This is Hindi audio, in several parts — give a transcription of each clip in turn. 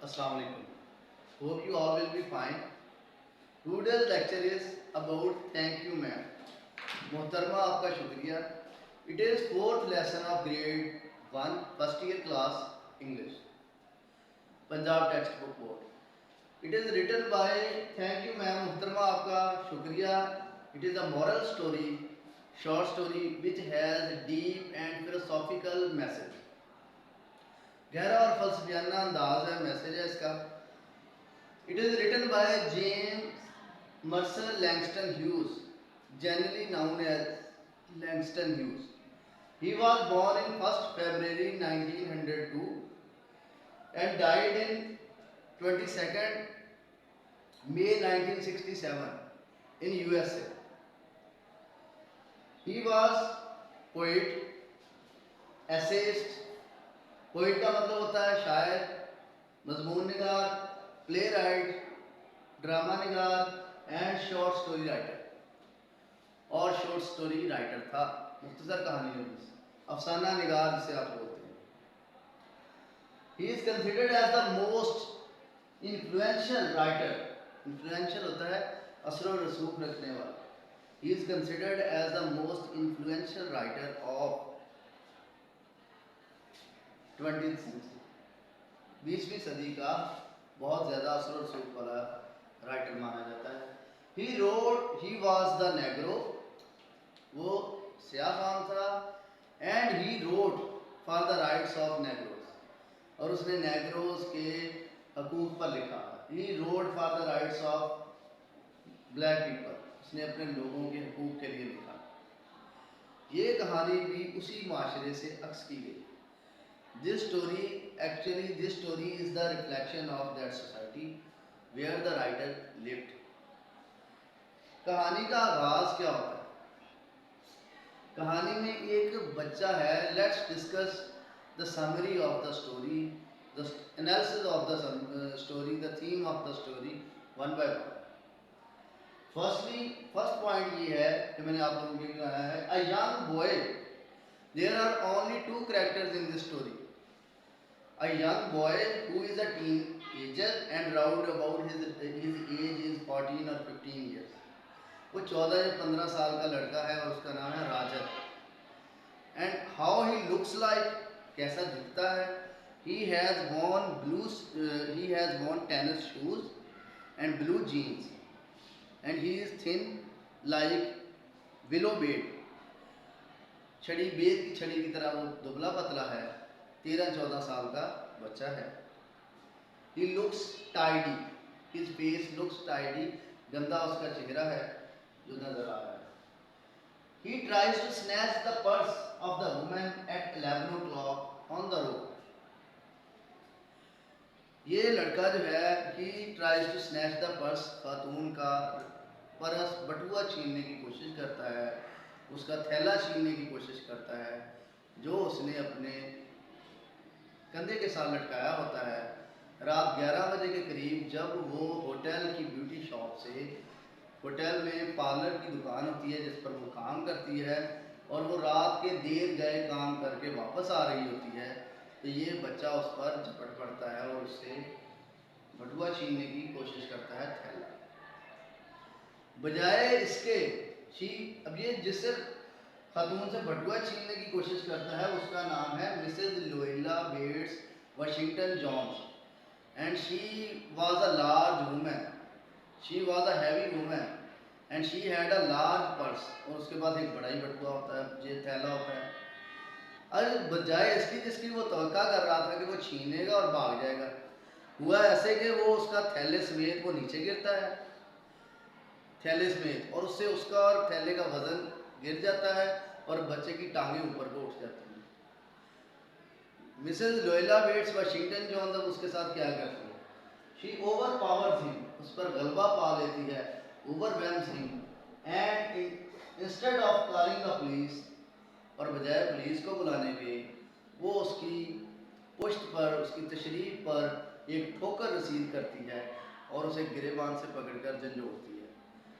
Assalamu alaikum. Hope you all will be fine. Today's lecture is about thank you ma'am. मोहतरमा आपका शुक्रिया. It is fourth lesson of grade 1 first year class English. Punjab textbook board. It is written by thank you ma'am. मोहतरमा आपका शुक्रिया. It is a moral story, short story which has deep and philosophical message. गहरा और फलसफियाना अंदाज है, मैसेज है इसका. It is written by James Mercer Langston Hughes, generally known as Langston Hughes. He was born in 1st February 1902 and died in 22nd May 1967 in USA. He was poet, essayist. Poet का मतलब होता है शायर, मजमून निगार, प्ले राइट, ड्रामा निगार एंड शॉर्ट स्टोरी राइटर. और शॉर्ट स्टोरी राइटर था, मुख्तसर कहानियों में अफसाना निगार जिसे आप बोलते हैं. He is considered as the most influential writer. Influential होता है असर और रसूख रखने वाला. He is considered as the most influential writer of 20th century. 20वीं सदी का बहुत ज़्यादा असर और रसूख वाला राइटर माना जाता है. He was the Negro. वो स्याह फाम था. And he wrote for the rights of Negroes. और उसने नेग्रोज के हकूक़ पर लिखा. He wrote for the rights of black people. उसने अपने लोगों के हकूक़ के लिए लिखा. ये कहानी भी उसी माशरे से अक्स की गई. This story is the reflection of that society where the writer lived. कहानी का आगाज क्या होता है? कहानी में एक बच्चा है. Let's discuss the summary of the story, the analysis of the story, the theme of the story one by one. First point ये है कि मैंने आप लोगों के लिए आया है. A young boy. There are only two characters in this story. A young boy who is a teenager and round about his age is 14 or 15 years. वो 14 या 15 साल का लड़का है और उसका नाम है राजत. And how he looks like, कैसा दिखता है? He has worn tennis shoes and blue jeans and he is thin like willow bead. छड़ी बेर की छड़ी की तरह वो दुबला पतला है. 13-14 साल का बच्चा है. He looks tidy. His face looks tidy. गंदा उसका चेहरा है जो नजर आ रहा है. He tries to snatch the purse of the woman at 11 o'clock on the road. ये लड़का जो है he tries to snatch the purse, खातून का पर्स बटुआ छीनने की कोशिश करता है. उसका थैला छीनने की कोशिश करता है जो उसने अपने कंधे के साथ लटकाया होता है. रात 11 बजे के करीब जब वो होटल की ब्यूटी शॉप से, होटल में पार्लर की दुकान होती है जिस पर वो काम करती है, और वो रात के देर गए काम करके वापस आ रही होती है, तो ये बच्चा उस पर झपट पड़ता है और उससे बटुआ छीनने की कोशिश करता है, थैला. बजाय इसके अब ये जिससे खातून से बटुआ छीनने की कोशिश करता है उसका नाम है Mrs Luella Bates Washington Jones. And she was a large woman. She was a heavy woman and she had a large purse. और उसके पास एक बड़ा ही बटुआ होता है, ये थैला होता है. अरे बजाय इसकी जिसकी वो तवक्का कर रहा था कि वो छीनेगा और भाग जाएगा, हुआ ऐसे कि वो उसका थैले समेत वो नीचे गिरता है, थैले समेत, और उससे उसका और थैले का वजन गिर जाता है और बच्चे की टांगें ऊपर को उठ जाती हैं. Mrs Luella Bates Washington Johns अब उसके साथ क्या करती है? She over powers him. उस पर गलबा पा लेती है, ओवरवेल्म्स him. And instead of calling the police, और बजाय पुलिस को बुलाने के वो उसकी पुश्त पर, उसकी तशरीफ पर एक ठोकर रसीद करती है और उसे गिरेबान से पकड़कर झंझोड़ती है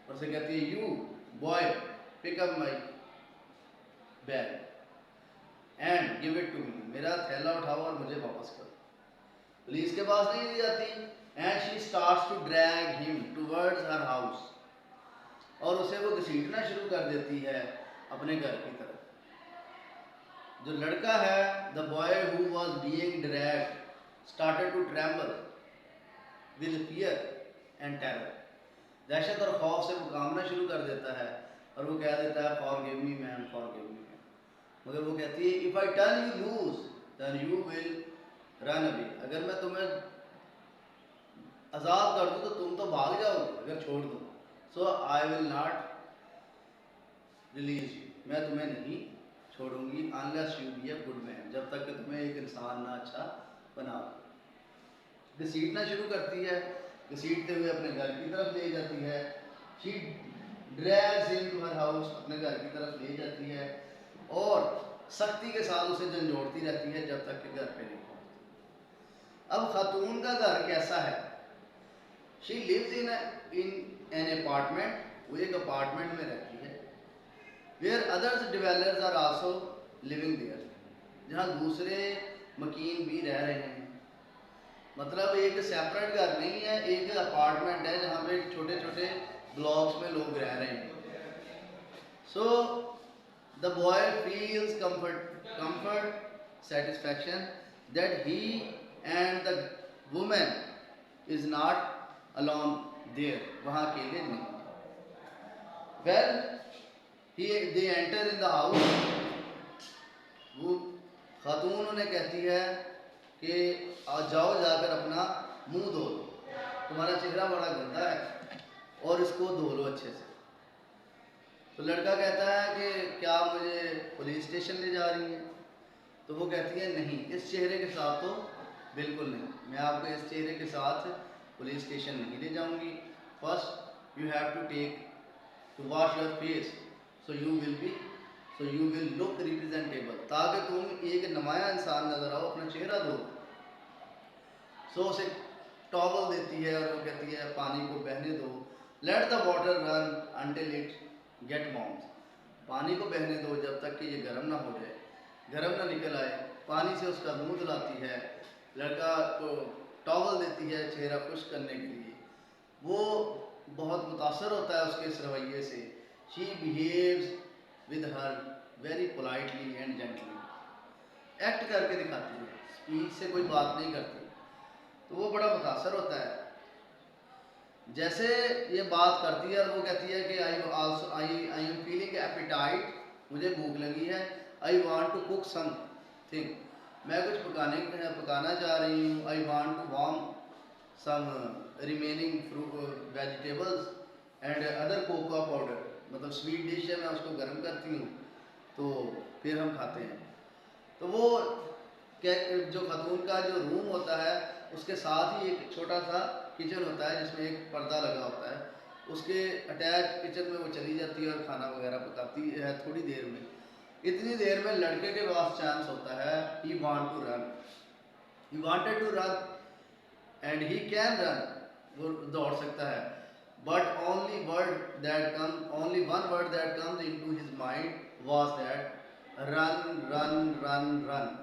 और उसे कहती है, you boy pick up my bag and give it to me. मेरा थैला उठाओ और मुझे वापस करो. पुलिस के पास नहीं ले जाती। And she starts to drag him towards her house, और उसे वो घसीटना शुरू कर देती है अपने घर की तरफ। जो लड़का है, the boy who was being dragged started to tremble with fear and terror. दहशत और खौफ से वो कांपना शुरू कर देता है और वो कह देता है forgive me man, forgive me man. मगर वो कहती है if I turn you loose then you will run away. अगर मैं तुम्हें आज़ाद कर दूँ तो तुम तो भाग जाओगे अगर छोड़ दूँ। So I will not release you, मैं तुम्हें नहीं छोड़ूंगी unless you be a good man, जब तक कि तुम्हें एक इंसान ना अच्छा बना। घसीटना शुरू करती है, घसीटते हुए अपने घर की तरफ ले जाती है। She drags him to her house, अपने घर की तरफ ले जाती है और सख्ती के साथ उसे झंझोड़ती रहती है जब तक कि घर पे नहीं पहुंचती। अब खातून का घर कैसा है? She lives in an apartment, वो एक अपार्टमेंट में रहती है। Where others developers are also living there, जहाँ दूसरे मकीन भी रह रहे हैं। मतलब एक सेपरेट घर नहीं है, एक अपार्टमेंट है जहाँ पे छोटे छोटे ब्लॉक्स में लोग रह रहे हैं। So the boy feels comfort satisfaction that he and the woman is not alone there, वहाँ अकेले नहीं। well they enter in the house, वो खातून उन्हें कहती है कि आज जाओ जाकर अपना मुंह धो लो, तुम्हारा चेहरा बड़ा गंदा है और इसको धो लो अच्छे से। तो लड़का कहता है कि क्या मुझे पुलिस स्टेशन ले जा रही है? तो वो कहती है नहीं, इस चेहरे के साथ तो बिल्कुल नहीं, मैं आपको इस चेहरे के साथ पुलिस स्टेशन नहीं ले जाऊंगी। First you have to take to wash your face so you will look representable, ताकि तुम एक नुमाया इंसान नजर आओ, अपना चेहरा धो। सो उसे टॉवल देती है और वो कहती है पानी को बहने दो। Let the water run until it get warm, पानी को बहने दो जब तक कि ये गर्म ना हो जाए, गर्म ना निकल आए। पानी से उसका मुंह धुलाती है, लड़का को टॉवल देती है चेहरा खुश्क करने के लिए। वो बहुत मुतासर होता है उसके इस रवैये से। She behaves with her very politely and gently, act करके दिखाती है, स्पीच से कोई बात नहीं करती। तो वो बड़ा मुतासर होता है। जैसे ये बात करती है और वो कहती है कि आई एम फीलिंग एपिटाइट, मुझे भूख लगी है। I want to cook something, मैं कुछ पकाना चाह रही हूँ। I want to warm some remaining vegetables and other cocoa powder, मतलब स्वीट डिश है, मैं उसको गर्म करती हूँ तो फिर हम खाते हैं। तो वो जो खातून का जो रूम होता है उसके साथ ही एक छोटा सा किचन होता है जिसमें एक पर्दा लगा होता है, उसके अटैच किचन में वो चली जाती है और खाना वगैरह पकाती है। थोड़ी देर में, इतनी देर में लड़के के पास चांस होता है, he want to run, he wanted to run and he can run, वो दौड़ सकता है। But only one word that comes into his mind was that run run run run,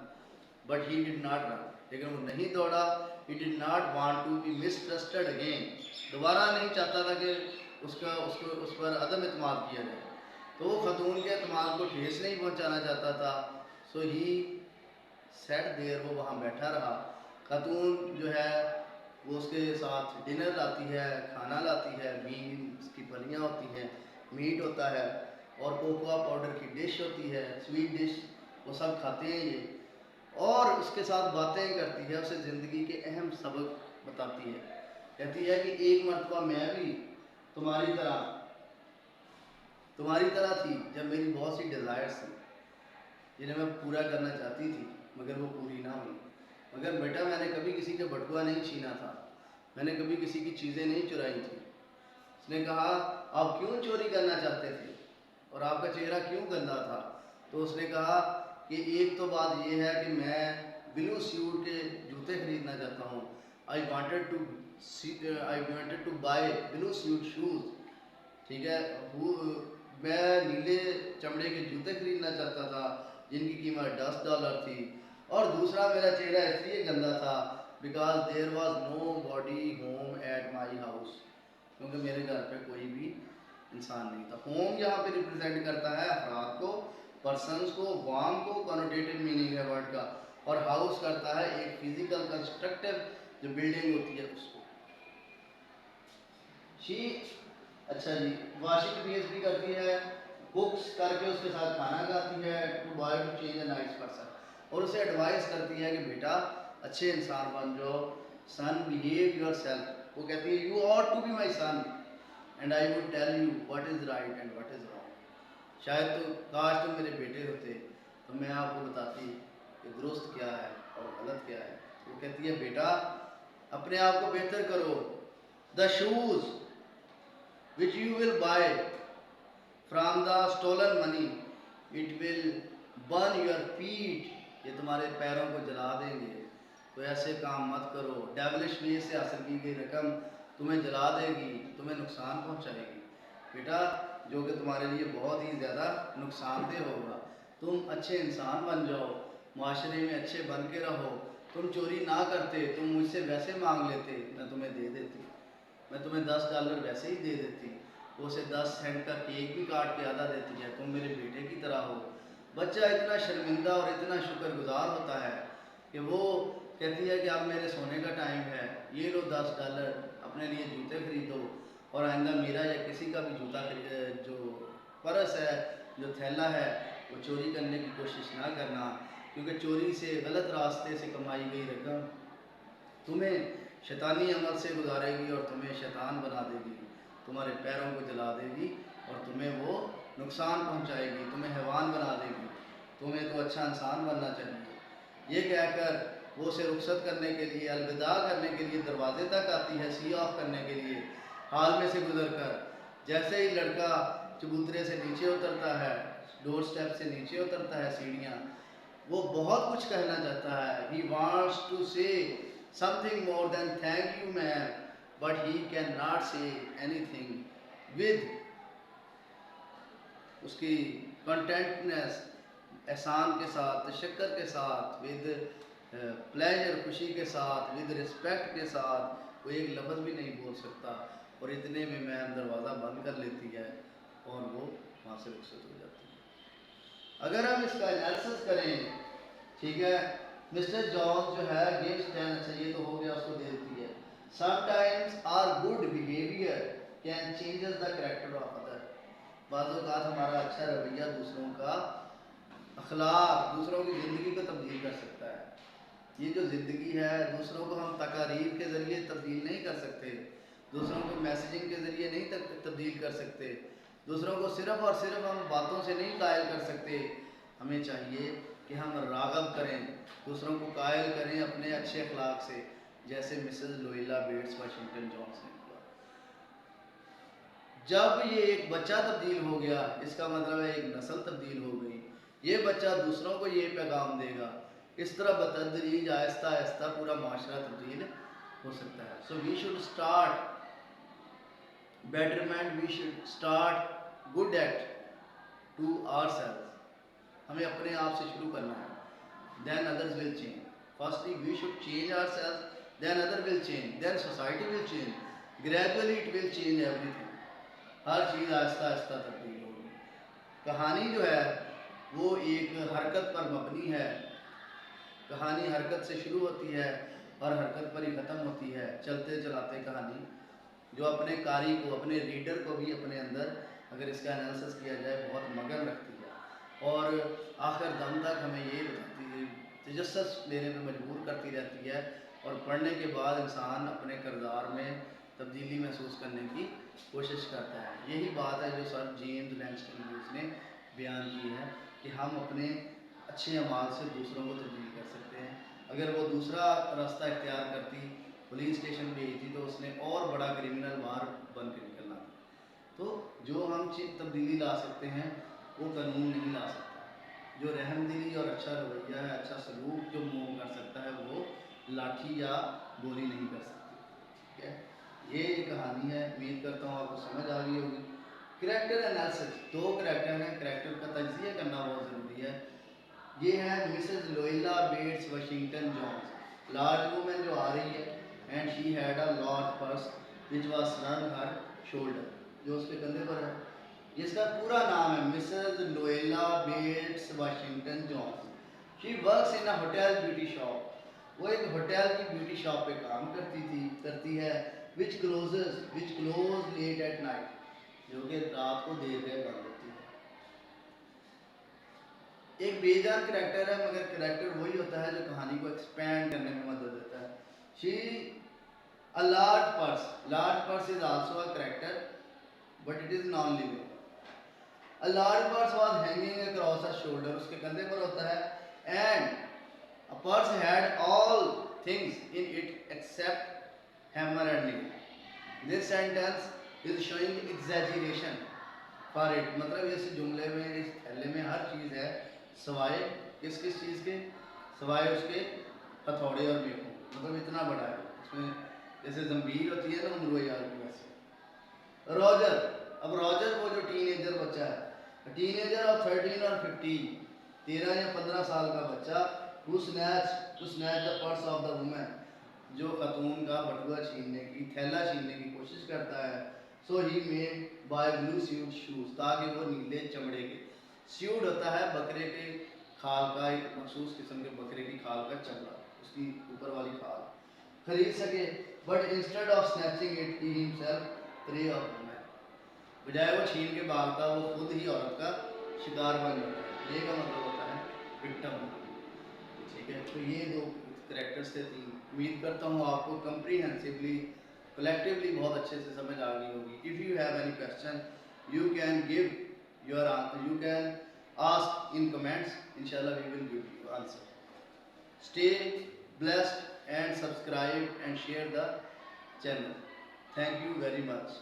but he did not run, लेकिन वो नहीं दौड़ा। He did not want to be mistrusted again, दोबारा नहीं चाहता था कि उस पर अदम इत्माद किया जाए। तो वो खतून के इत्माद को ठेस नहीं पहुंचाना चाहता था। सो ही सेट देयर, वो वहाँ बैठा रहा। खतून जो है वो उसके साथ डिनर लाती है, खाना लाती है, बीन्स की फलियाँ होती हैं, मीट होता है और कोकोआ पाउडर की डिश होती है, स्वीट डिश, वो सब खाते हैं ये। और उसके साथ बातें करती है, उसे ज़िंदगी के अहम सबक बताती है। कहती है कि एक मरतबा मैं भी तुम्हारी तरह थी, जब मेरी बहुत सी डिज़ायर्स थी जिन्हें मैं पूरा करना चाहती थी मगर वो पूरी ना हुई। मगर बेटा मैंने कभी किसी का बटुआ नहीं छीना था, मैंने कभी किसी की चीज़ें नहीं चुराई थी। उसने कहा आप क्यों चोरी करना चाहते थे और आपका चेहरा क्यों गंदा था? तो उसने कहा कि एक तो बात यह है कि मैं ब्लू सूट के जूते खरीदना चाहता हूँ। I wanted to buy blue suit shoes, ठीक है, मैं नीले चमड़े के जूते खरीदना चाहता था जिनकी कीमत $10 थी। और दूसरा, मेरा चेहरा इसलिए गंदा था because there was nobody home at my house, क्योंकि मेरे घर पे कोई भी इंसान नहीं था। होम यहाँ पे रिप्रेजेंट करता है अफराद को, पर्सनस को, वाम को, कॉनोटेटिव मीनिंग है वर्ड का, और हाउस करता है एक फिजिकल कंस्ट्रक्टिव जो बिल्डिंग होती है उसको। शी, अच्छा जी, वाशिंग पीएचडी करती है, कुक्स करके उसके साथ खाना खाती है, to boy to change a nice person, और उसे एडवाइस करती है कि बेटा अच्छे इंसान बन जाओ, सन बिहेव योर सेल्फ। वो कहती है you ought to be my son and I would tell you what is right and what is wrong. शायद तो काश तुम मेरे बेटे होते तो मैं आपको बताती कि दुरुस्त क्या है और गलत क्या है। वो कहती है बेटा अपने आप को बेहतर करो, the shoes which you will buy from the stolen money, it will burn your feet, ये तुम्हारे पैरों को जला देंगे। तो ऐसे काम मत करो, डेविलिश वे से हासिल की गई रकम तुम्हें जला देगी, तुम्हें नुकसान पहुंचाएगी बेटा, जो कि तुम्हारे लिए बहुत ही ज़्यादा नुकसानदेह होगा। तुम अच्छे इंसान बन जाओ, माशरे में अच्छे बन के रहो, तुम चोरी ना करते, तुम मुझसे वैसे मांग लेते, मैं तुम्हें दे देती, मैं तुम्हें $10 वैसे ही दे देती, वो उसे 10 सेंट का केक भी काट के आधा देती है, तुम मेरे बेटे की तरह हो। बच्चा इतना शर्मिंदा और इतना शुक्रगुजार होता है कि वो कहती है कि अब मेरे सोने का टाइम है, ये लो $10, अपने लिए जूते खरीदो, और आइंदा मेरा या किसी का भी जूता जो पर्स है, जो थैला है, वो चोरी करने की कोशिश ना करना, क्योंकि चोरी से, गलत रास्ते से कमाई गई रकम तुम्हें शैतानी अमल से गुजारेगी और तुम्हें शैतान बना देगी, तुम्हारे पैरों को जला देगी और तुम्हें वो नुकसान पहुंचाएगी, तुम्हें हैवान बना देगी, तुम्हें तो अच्छा इंसान बनना चाहिए। ये कहकर वो उसे रुखसत करने के लिए, अलविदा करने के लिए दरवाजे तक आती है, सी ऑफ करने के लिए, हाल में से गुजर कर। जैसे ही लड़का चबूतरे से नीचे उतरता है, डोर स्टेप से नीचे उतरता है सीढ़ियाँ, वो बहुत कुछ कहना चाहता है, ही वांट्स टू से something more than thank you ma'am, but he cannot say anything with उसकी कंटेंटनेस, एहसान के साथ, तशक्कर के साथ, विद प्लेजर, खुशी के साथ, विद रिस्पेक्ट के साथ, वो एक लफ्ज़ भी नहीं बोल सकता, और इतने में मैम दरवाज़ा बंद कर लेती है और वो वहाँ से रुखसत हो जाती है। अगर हम इसका एनालिसिस करें, ठीक है, मिस्टर जॉन्स जो है गिव्स 10, अच्छा ये तो हो गया, उसको दे देती है। Sometimes our good behaviour can changes the character of other, बाज़ औक़ात हमारा अच्छा रवैया दूसरों का अखलाक, दूसरों की ज़िंदगी को तब्दील कर सकता है। ये जो ज़िंदगी है, दूसरों को हम तकारीर के ज़रिए तब्दील नहीं कर सकते, दूसरों को मैसेजिंग के ज़रिए नहीं तब्दील कर सकते, दूसरों को सिर्फ़ और सिर्फ हम बातों से नहीं कायल कर सकते। हमें चाहिए कि हम राग़ब करें, दूसरों को कायल करें अपने अच्छे अखलाक से, जैसे Mrs Luella Bates Washington Johns ने किया। जब ये एक बच्चा तब्दील हो गया, इसका मतलब है एक नस्ल तब्दील हो गई, ये बच्चा दूसरों को ये पैगाम देगा, इस तरह बतदरीज आहिस्ता आहिस्ता पूरा माशरा तब्दील हो सकता है। So we should start betterment, we should start good act to ourselves, हमें अपने आप से शुरू करना है, then others will change, firstly we should change ourselves, then other will change, then society will change, gradually it will change everything, हर चीज़ आहिस्ता आहिस्ता तब्दील होगी। कहानी जो है वो एक हरकत पर मबनी है, कहानी हरकत से शुरू होती है और हरकत पर ही ख़त्म होती है, चलते चलाते कहानी जो अपने कारी को, अपने रीडर को भी अपने अंदर अगर इसका एनालिसिस किया जाए बहुत मगन रखती है और आखिर दम तक हमें ये बताती है, तजस्सुस लेने में मजबूर करती रहती है, और पढ़ने के बाद इंसान अपने किरदार में तब्दीली महसूस करने की कोशिश करता है। यही बात है जो सर जेम्स लैंगस्टन ब्रूस ने बयान की है कि हम अपने अच्छे अमाल से दूसरों को तब्दील कर सकते हैं। अगर वो दूसरा रास्ता इख्तियार करती, पुलिस स्टेशन भेजी, तो उसने और बड़ा क्रिमिनल बाहर बन के निकलना था। तो जो हम तब्दीली ला सकते हैं वो कानून नहीं ला सकता, जो रहमदिली और अच्छा रवैया है, अच्छा सलूक जो मूव कर सकता है, वो लाठी या गोली नहीं कर सकती। ठीक है, ये कहानी है, उम्मीद करता हूँ आपको समझ आ गई होगी। करैक्टर एनालिसिस, दो करैक्टर हैं, करैक्टर का तज्जिया करना बहुत ज़रूरी है। ये है Mrs Luella Bates Washington Jones, large woman जो आ रही है, and she had a large purse which was around her shoulder, जो उसके कंधे पर है। इसका पूरा नाम है Mrs Luella Bates Washington Jones. She works in a hotel beauty shop. वो एक होटल की ब्यूटी शॉप पे काम करती है, विच क्लोज लेट एट नाइट, जो कि रात को देर गए बंद होती है। एक बेजान करेक्टर है, मगर करेक्टर वही होता है जो कहानी को एक्सपेंड करने में मदद देता है। She a large purse is also a character, but it is non living. A large purse was hanging across a shoulder, उसके कंधे पर होता है, and a purse had all things in it except hammer and nail. This sentence is showing exaggeration for it. मतलब इस जुमले में, इस थैले में हर चीज़ है सवाए किस किस चीज़ के, सवाए उसके हथौड़े और मेखों। मतलब इतना बड़ा है इसमें, जैसे जंबीर होती है ना उम्र यार की वैसे। रॉजर, अब रॉजर वो जो टीनेजर बच्चा है, टीनेजर ऑफ 13 और 15, 13 या 15 साल का बच्चा, to snatch the purse of the women, जो खतून का बटुआ छीनने की, थैला छीनने की कोशिश करता है। So he made by blue suede shoes, ताकि वो नीले चमड़े के, स्यूड होता है बकरे के खाल का, एक मखसूस किस्म के बकरे की खाल का चमड़ा, उसकी ऊपर वाली खाल खरीद सके। But instead of snatching it he himself pray of women, बजाय वो छीन के भागता, वो खुद ही औरत का शिकार बन जाता है। ये का मतलब होता है विक्टिम। ठीक है, तो ये दो करेक्टर्स थे तीन। उम्मीद करता हूँ आपको कंप्रीहेंसिवली, कलेक्टिवली बहुत अच्छे से समझ आ गई होगी। If you have any question you can give your answer, you can ask in comments, इंशाल्लाह we will give you answer. Stay blessed and subscribe and share the channel. Thank you very much.